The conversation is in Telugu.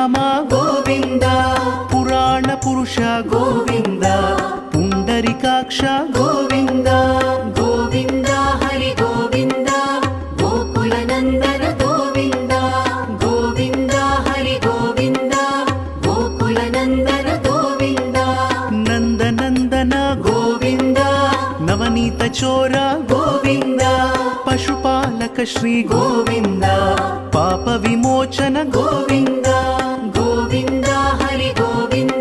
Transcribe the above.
శ్రీరామ గోవింద, పురాణ పురుష గోవింద, పుండరీకాక్ష గోవింద. గోవింద హరి గోవింద, గోకుల నందన గోవింద. గోవింద హరి గోవింద, గోకుల నందన గోవింద. నందనందన గోవింద నవనీత చోర గోవింద. పశుపాలక శ్రీ గోవింద పాప విమోచన గోవింద. గోవింద హరి గోవింద,